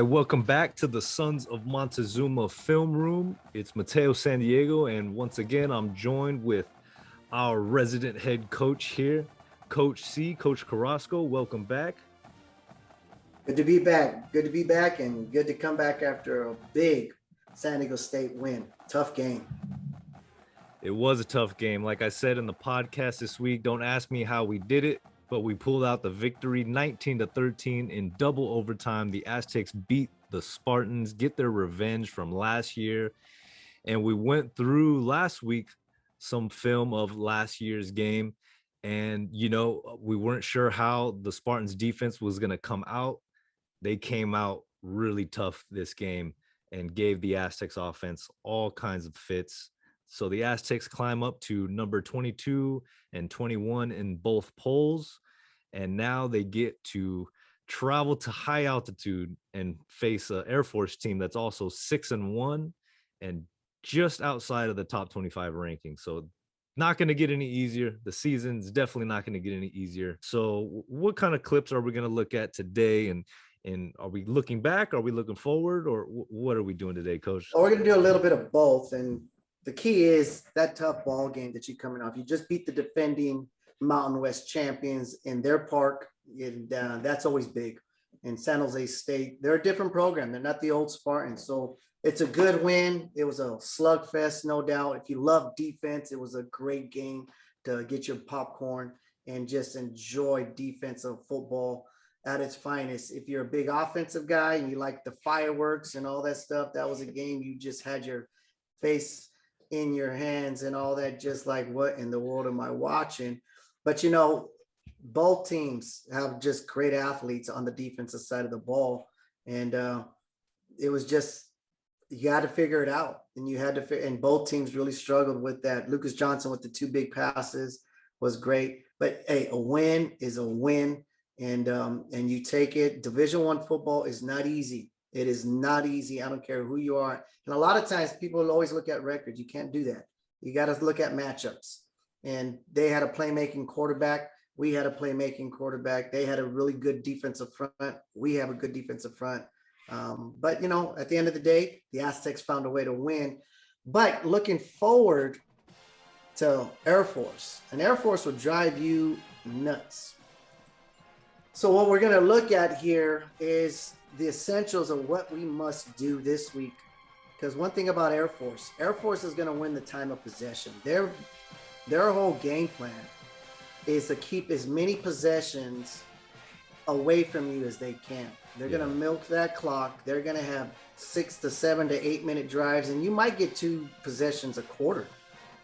welcome back to the Sons of Montezuma Film Room. It's MatteoSanDiego, and once again, I'm joined with our resident head coach here, Coach C, Coach Carrasco. Welcome back. Good to be back. Good to be back, and good to come back after a big San Diego State win. Tough game. It was a tough game. Like I said in the podcast this week, don't ask me how we did it, but we pulled out the victory 19-13 in double overtime. The Aztecs beat the Spartans, get their revenge from last year. And we went through last week some film of last year's game. And, you know, we weren't sure how the Spartans defense was going to come out. They came out really tough this game and gave the Aztecs offense all kinds of fits. So the Aztecs climb up to number 22 and 21 in both polls. And now they get to travel to high altitude and face an Air Force team that's also 6-1 and just outside of the top 25 ranking. So not going to get any easier. The season's definitely not going to get any easier. So what kind of clips are we going to look at today? And are we looking back? Are we looking forward? Or what are we doing today, Coach? We're going to do a little bit of both. And the key is that tough ball game that you're coming off. You just beat the defending Mountain West champions in their park, and that's always big. And San Jose State, they're a different program. They're not the old Spartans. So it's a good win. It was a slugfest, no doubt. If you love defense, it was a great game to get your popcorn and just enjoy defensive football at its finest. If you're a big offensive guy and you like the fireworks and all that stuff, that was a game you just had your face in your hands and all that, just like, what in the world am I watching? But, you know, both teams have just great athletes on the defensive side of the ball. And it was just, you had to figure it out. And you had to, and both teams really struggled with that. Lucas Johnson with the 2 big passes was great. But, hey, a win is a win. And you take it. Division I football is not easy. It is not easy. I don't care who you are. And a lot of times people will always look at records. You can't do that. You got to look at matchups. And they had a playmaking quarterback. We had a playmaking quarterback. They had a really good defensive front. We have a good defensive front. But, you know, at the end of the day, the Aztecs found a way to win. But looking forward to Air Force, and Air Force will drive you nuts. So what we're going to look at here is the essentials of what we must do this week. Because one thing about Air Force is going to win the time of possession. Their whole game plan is to keep as many possessions away from you as they can. They're going to milk that clock. They're going to have 6 to 7 to 8 minute drives, and you might get 2 possessions a quarter.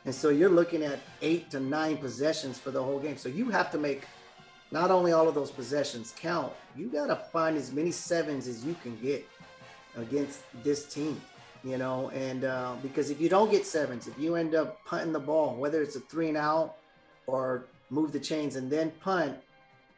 And so you're looking at 8 to 9 possessions for the whole game. So you have to make not only all of those possessions count, you got to find as many 7s as you can get against this team, you know, and because if you don't get 7s, if you end up punting the ball, whether it's a 3 and out or move the chains and then punt,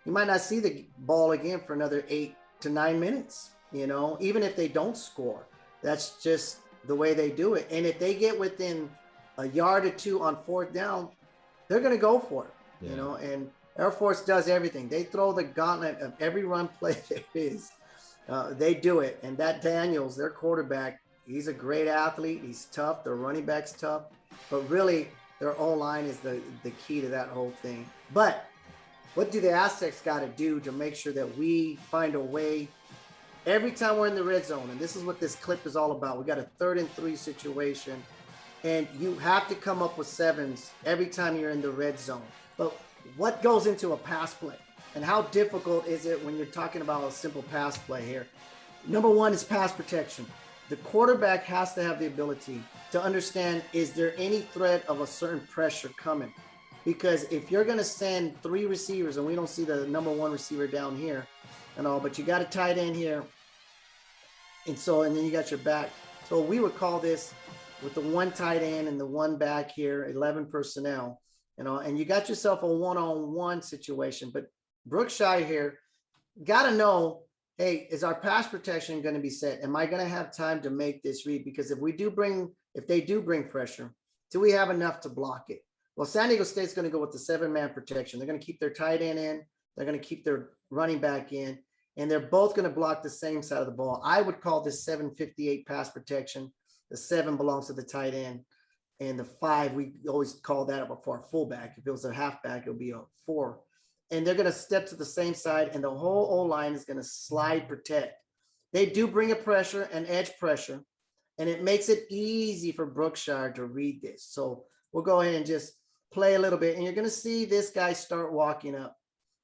you might not see the ball again for another 8 to 9 minutes, you know, even if they don't score. That's just the way they do it. And if they get within a yard or 2 on 4th down, they're going to go for it, you know, and Air Force does everything. They throw the gauntlet of every run play there is. They do it. And that Daniels, their quarterback, he's a great athlete. He's tough. Their running back's tough. But really, their O-line is the key to that whole thing. But what do the Aztecs got to do to make sure that we find a way every time we're in the red zone? And this is what this clip is all about. We got a 3rd and 3 situation. And you have to come up with 7s every time you're in the red zone. But what goes into a pass play, and how difficult is it when you're talking about a simple pass play here? Number 1 is pass protection. The quarterback has to have the ability to understand, is there any threat of a certain pressure coming? Because if you're going to send 3 receivers, and we don't see the number 1 receiver down here and all, but you got a tight end here, and then you got your back. So we would call this, with the 1 tight end and the 1 back here, 11 personnel. You know, and you got yourself a one-on-one situation. But Brookshire here got to know, hey, is our pass protection going to be set? Am I going to have time to make this read? Because if they do bring pressure, do we have enough to block it? Well, San Diego State's going to go with the 7-man protection. They're going to keep their tight end in. They're going to keep their running back in. and they're both going to block the same side of the ball. I would call this 758 pass protection. The 7 belongs to the tight end, and the 5, we always call that up for a fullback. If it was a halfback, it would be a 4. And they're going to step to the same side, and the whole O-line is going to slide protect. They do bring a pressure, an edge pressure, and it makes it easy for Brookshire to read this. So we'll go ahead and just play a little bit, and you're going to see this guy start walking up,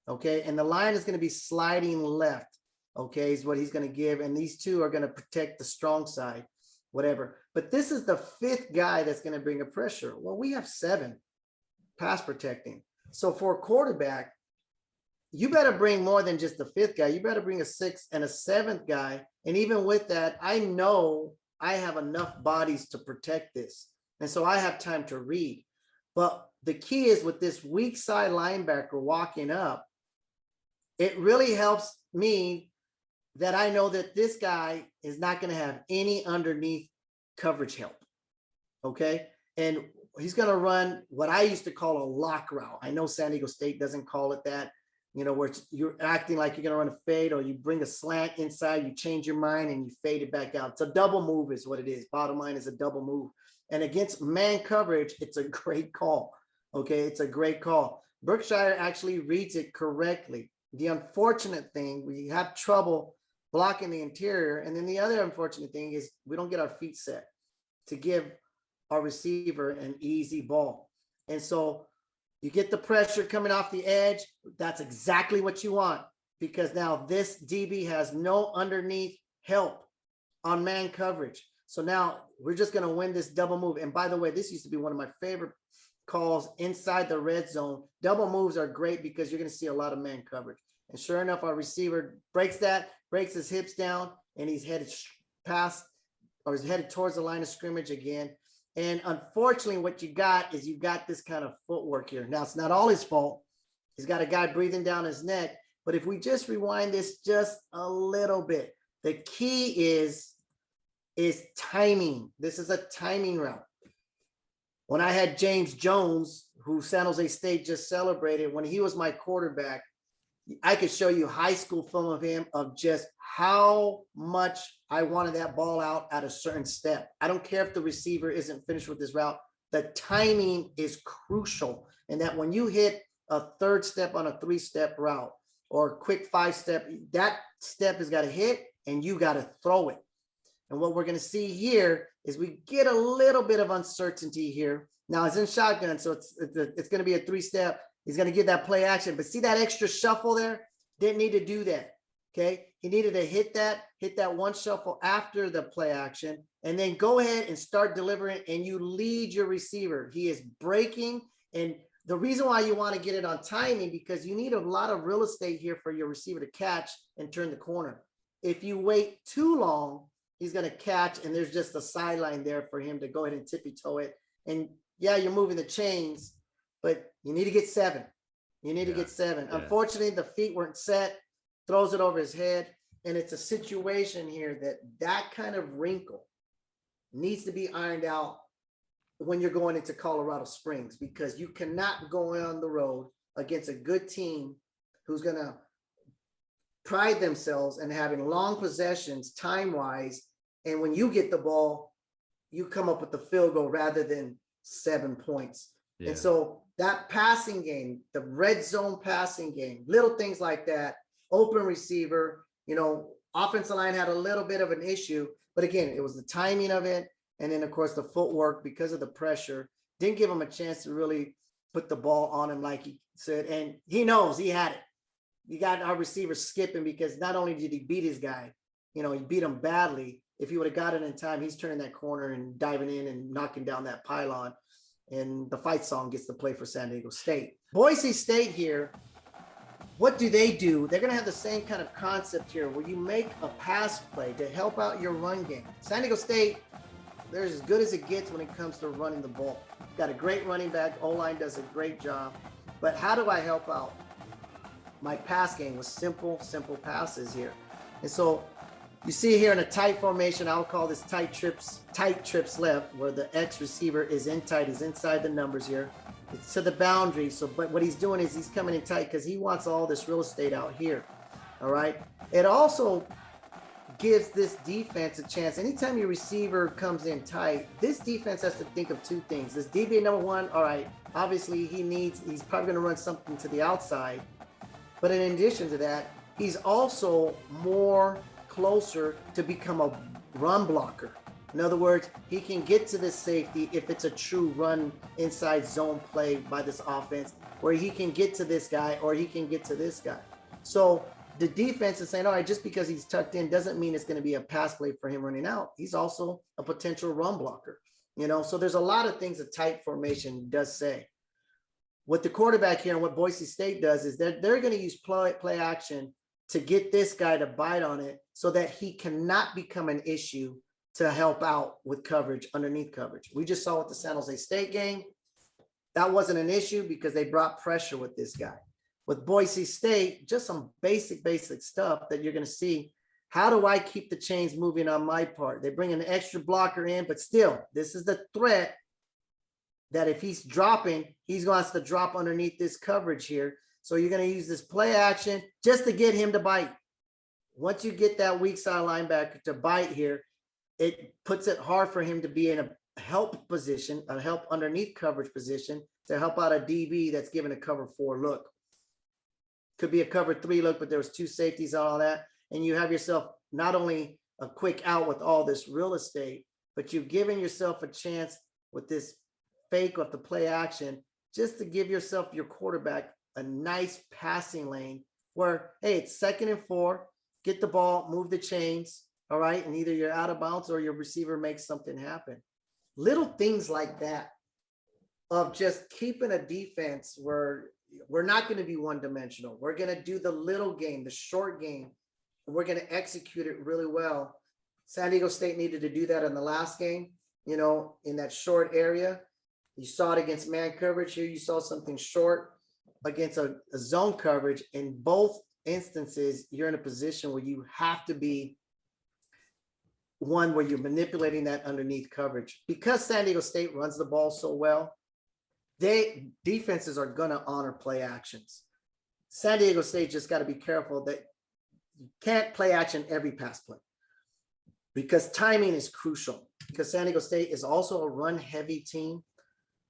okay? And the line is going to be sliding left, okay, is what he's going to give, and these two are going to protect the strong side, whatever. But this is the 5th guy that's going to bring a pressure. Well, we have 7 pass protecting. So for a quarterback, you better bring more than just the 5th guy. You better bring a 6th and a 7th guy. And even with that, I know I have enough bodies to protect this. And so I have time to read. But the key is with this weak side linebacker walking up, it really helps me that I know that this guy is not going to have any underneath coverage help. Okay. And he's going to run what I used to call a lock route. I know San Diego State doesn't call it that, you know, where you're acting like you're going to run a fade, or you bring a slant inside, you change your mind and you fade it back out. It's a double move is what it is. Bottom line is a double move. And against man coverage, it's a great call. Okay. It's a great call. Berkshire actually reads it correctly. The unfortunate thing, we have trouble blocking the interior. And then the other unfortunate thing is we don't get our feet set to give our receiver an easy ball. And so you get the pressure coming off the edge. That's exactly what you want, because now this DB has no underneath help on man coverage. So now we're just going to win this double move. And by the way, this used to be one of my favorite calls inside the red zone. Double moves are great because you're going to see a lot of man coverage. And sure enough, our receiver breaks his hips down, and he's headed past, or is headed towards the line of scrimmage again. And unfortunately, what you got is you got this kind of footwork here. Now, it's not all his fault. He's got a guy breathing down his neck. But if we just rewind this just a little bit, the key is timing. This is a timing route. When I had James Jones, who San Jose State just celebrated, when he was my quarterback, I could show you high school film of him of just how much I wanted that ball out at a certain step. I don't care if the receiver isn't finished with this route. The timing is crucial. And that when you hit a 3rd step on a 3-step route or a quick 5-step, that step has got to hit and you got to throw it. And what we're going to see here is we get a little bit of uncertainty here. Now it's in shotgun, so it's going to be a 3-step. He's going to get that play action, but see that extra shuffle there? Didn't need to do that. Okay. He needed to hit that one shuffle after the play action, and then go ahead and start delivering, and you lead your receiver. He is breaking. And the reason why you want to get it on timing, because you need a lot of real estate here for your receiver to catch and turn the corner. If you wait too long, he's going to catch, and there's just a sideline there for him to go ahead and tippy-toe it. And yeah, you're moving the chains, but you need to get 7. You need to get 7. Yeah. Unfortunately, the feet weren't set, throws it over his head. And it's a situation here that kind of wrinkle needs to be ironed out when you're going into Colorado Springs, because you cannot go on the road against a good team who's going to pride themselves in having long possessions time-wise. And when you get the ball, you come up with the field goal rather than 7 points. Yeah. And so that passing game, the red zone passing game, little things like that, open receiver, you know, offensive line had a little bit of an issue, but again, it was the timing of it. And then of course the footwork, because of the pressure, didn't give him a chance to really put the ball on him, like he said. And he knows he had it. You got our receiver skipping, because not only did he beat his guy, you know, he beat him badly. If he would have got it in time, he's turning that corner and diving in and knocking down that pylon. And the fight song gets to play for San Diego State. Boise State here, what do? They're going to have the same kind of concept here, where you make a pass play to help out your run game. San Diego State, they're as good as it gets when it comes to running the ball. Got a great running back. O-line does a great job. But how do I help out my pass game with simple passes here? And so you see here in a tight formation, I'll call this tight trips left, where the X receiver is in tight. He's inside the numbers here. It's to the boundary. So, but what he's doing is he's coming in tight because he wants all this real estate out here. All right. It also gives this defense a chance. Anytime your receiver comes in tight, this defense has to think of two things. This DB number one, all right, obviously he's probably going to run something to the outside. But in addition to that, he's also more closer to become a run blocker. In other words, he can get to this safety if it's a true run inside zone play by this offense, where he can get to this guy or he can get to this guy. So the defense is saying, all right, just because he's tucked in doesn't mean it's going to be a pass play for him running out. He's also a potential run blocker, so there's a lot of things a tight formation does say. What the quarterback here and what Boise State does is they're going to use play action to get this guy to bite on it so that he cannot become an issue to help out with coverage, underneath coverage. We just saw with the San Jose State game, that wasn't an issue because they brought pressure with this guy. With Boise State, just some basic stuff that you're going to see. How do I keep the chains moving on my part? They bring an extra blocker in, but still, this is the threat that if he's dropping, he's going to have to drop underneath this coverage here. So you're going to use this play action just to get him to bite. Once you get that weak side linebacker to bite here, it puts it hard for him to be in a help position, a help underneath coverage position to help out a DB that's given a cover 4 look. Could be a cover 3 look, but there was 2 safeties and all that. And you have yourself not only a quick out with all this real estate, but you've given yourself a chance with this fake of the play action just to give yourself, your quarterback, a nice passing lane where, hey, it's 2nd and 4, get the ball, move the chains. All right. And either you're out of bounds or your receiver makes something happen. Little things like that of just keeping a defense where we're not going to be one dimensional. We're going to do the little game, the short game. We're going to execute it really well. San Diego State needed to do that in the last game, in that short area. You saw it against man coverage. Here you saw something short against a zone coverage. In both instances, you're in a position where you have to be one where you're manipulating that underneath coverage. Because San Diego State runs the ball so well, defenses are going to honor play actions. San Diego State just got to be careful that you can't play action every pass play because timing is crucial. Because San Diego State is also a run-heavy team.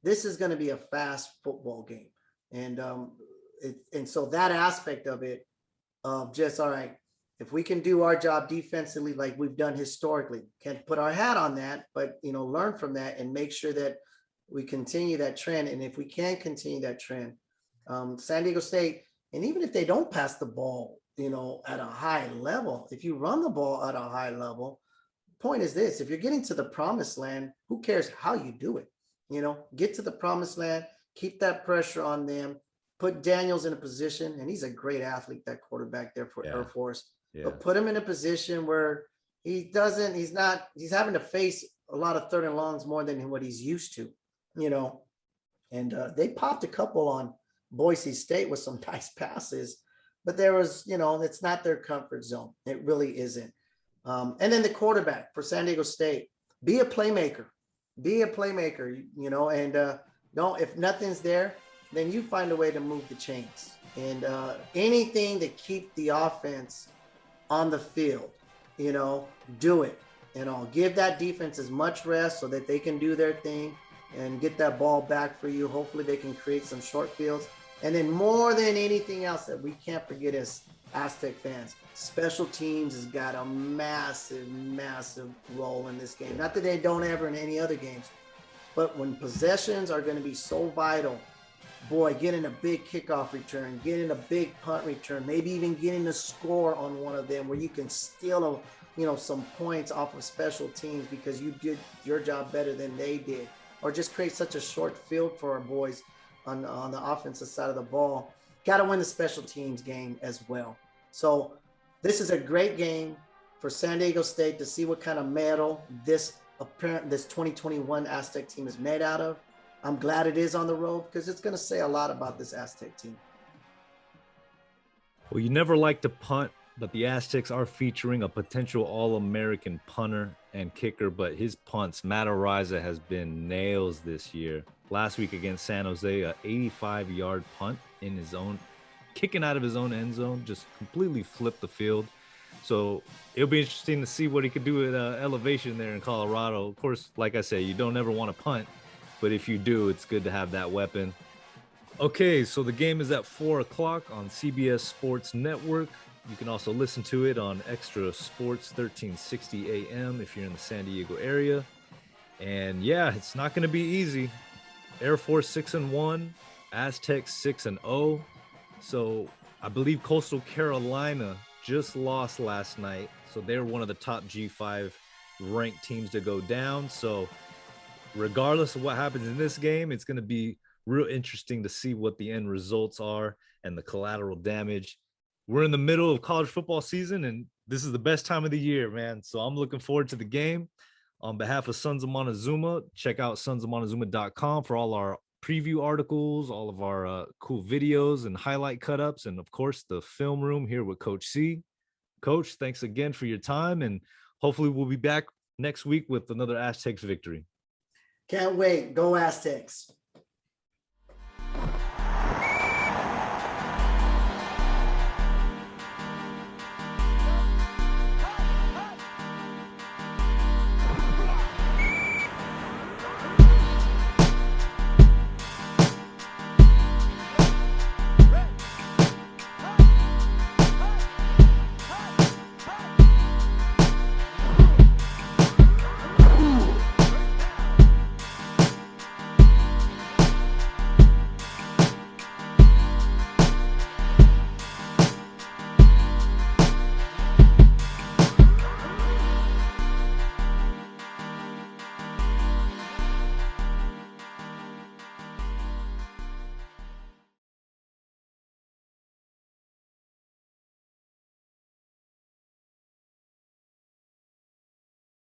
This is going to be a fast football game. And so that aspect of it, just, all right, if we can do our job defensively like we've done historically, can't put our hat on that, but, learn from that and make sure that we continue that trend. And if we can continue that trend, San Diego State, and even if they don't pass the ball, at a high level, if you run the ball at a high level, point is this: if you're getting to the promised land, who cares how you do it? Get to the promised land, keep that pressure on them, put Daniels in a position, and he's a great athlete, that quarterback there for Air Force. Yeah. But put him in a position where he's having to face a lot of 3rd and longs more than what he's used to, and they popped a couple on Boise State with some nice passes, but there was, it's not their comfort zone. It really isn't. And then the quarterback for San Diego State, be a playmaker, and don't, if nothing's there, then you find a way to move the chains and anything to keep the offense on the field, do it, give that defense as much rest so that they can do their thing and get that ball back for you. Hopefully they can create some short fields. And then more than anything else that we can't forget as Aztec fans, special teams has got a massive role in this game. Not that they don't ever in any other games, but when possessions are going to be so vital, boy, getting a big kickoff return, getting a big punt return, maybe even getting a score on one of them where you can steal some points off of special teams because you did your job better than they did, or just create such a short field for our boys on the offensive side of the ball. Got to win the special teams game as well. So this is a great game for San Diego State to see what kind of metal this 2021 Aztec team is made out of. I'm glad it is on the road because it's going to say a lot about this Aztec team. Well, you never like to punt, but the Aztecs are featuring a potential All-American punter and kicker, but his punts, MatteoSanDiego, has been nails this year. Last week against San Jose, a 85-yard punt in his own kicking out of his own end zone, just completely flipped the field. So it'll be interesting to see what he could do at elevation there in Colorado. Of course, like I say, you don't ever want to punt, but if you do, it's good to have that weapon. Okay, so the game is at 4 o'clock on CBS Sports Network. You can also listen to it on Extra Sports 1360 AM if you're in the San Diego area. And yeah, it's not going to be easy. Air Force 6-1, Aztecs 6-0. So I believe Coastal Carolina just lost last night. So they're one of the top G5 ranked teams to go down. So regardless of what happens in this game, it's going to be real interesting to see what the end results are and the collateral damage. We're in the middle of college football season, and this is the best time of the year, man. So I'm looking forward to the game. On behalf of Sons of Montezuma, check out sonsofmontezuma.com for all our preview articles, all of our cool videos and highlight cut-ups, and of course the film room here with Coach C. Coach, thanks again for your time, and hopefully we'll be back next week with another Aztecs victory. Can't wait. Go Aztecs.